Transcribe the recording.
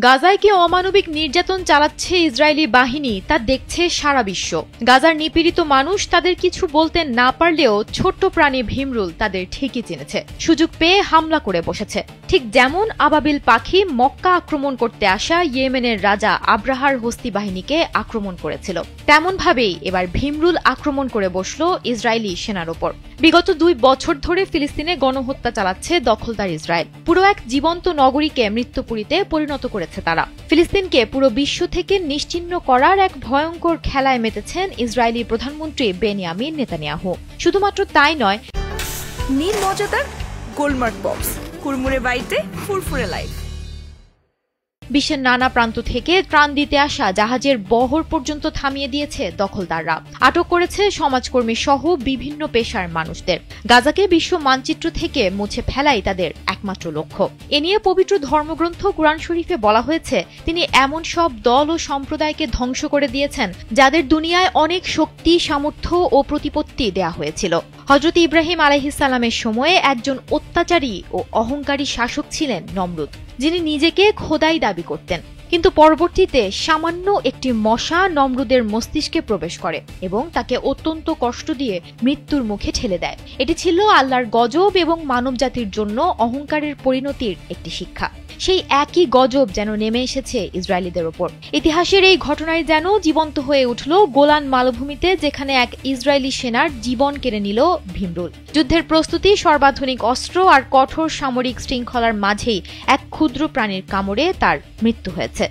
গাজায় কি অমানবিক নির্যাতন চালাচ্ছে ইসরায়েলি বাহিনী তা দেখছে সারা বিশ্ব। গাজার নিপীড়িত মানুষ তাদের কিছু বলতে না পারলেও ছোট্ট প্রাণী ভীমরুল তাদের ঠিকই চিনেছে, সুযোগ পেয়ে হামলা করে বসেছে। ঠিক যেমন আবাবিল পাখি মক্কা আক্রমণ করতে আসা ইয়েমেনের রাজা আব্রাহার হস্তি বাহিনীকে আক্রমণ করেছিল, তেমনভাবেই এবার ভীমরুল আক্রমণ করে বসল ইসরায়েলি সেনার ওপর। বিগত 2 বছর ধরে ফিলিস্তিনে গণহত্যা চালাচ্ছে দখলদার ইসরায়েল। পুরো এক জীবন্ত নগরীকে মৃত্যুপুরীতে পরিণত করেছে তারা। ফিলিস্তিনকে পুরো বিশ্ব থেকে নিশ্চিহ্ন করার এক ভয়ঙ্কর খেলায় মেতেছেন ইসরায়েলি প্রধানমন্ত্রী বেনিয়ামিন নেতানিয়াহু। শুধুমাত্র তাই নয়, নীল মজাদার গোলমার্ক বক্স, কুরমুরে বাইতে ফুরফুরে লাইফ। বিশ্বের নানা প্রান্ত থেকে ত্রাণ দিতে আসা জাহাজের বহর পর্যন্ত থামিয়ে দিয়েছে দখলদাররা। আটক করেছে সমাজকর্মী সহ বিভিন্ন পেশার মানুষদের। গাজাকে বিশ্ব মানচিত্র থেকে মুছে ফেলাই তাদের একমাত্র লক্ষ্য। এ নিয়ে পবিত্র ধর্মগ্রন্থ কুরআন শরীফে বলা হয়েছে, তিনি এমন সব দল ও সম্প্রদায়কে ধ্বংস করে দিয়েছেন যাদের দুনিয়ায় অনেক শক্তি, সামর্থ্য ও প্রতিপত্তি দেয়া হয়েছিল। হযরত ইব্রাহিম আলাইহিস সালামের সময়ে একজন অত্যাচারী ও অহংকারী শাসক ছিলেন নমরুদ, যিনি নিজেকে খোদাই দাবি করতেন। কিন্তু পরবর্তীতে সামান্য একটি মশা নমরুদের মস্তিষ্কে প্রবেশ করে এবং তাকে অত্যন্ত কষ্ট দিয়ে মৃত্যুর মুখে ঠেলে দেয়। এটি ছিল আল্লাহর গজব এবং মানবজাতির জন্য অহংকারের পরিণতির একটি শিক্ষা। সেই একই গজব যেন নেমে এসেছে ইসরায়েলিদের ওপর। ইতিহাসের এই ঘটনায় যেন জীবন্ত হয়ে উঠল গোলান মালভূমিতে, যেখানে এক ইসরায়েলি সেনার জীবন কেড়ে নিল ভীমরুল। যুদ্ধের প্রস্তুতি, সর্বাধুনিক অস্ত্র আর কঠোর সামরিক শৃঙ্খলার মাঝেই এক ক্ষুদ্র প্রাণীর কামড়ে তার মৃত্যু হয়েছে।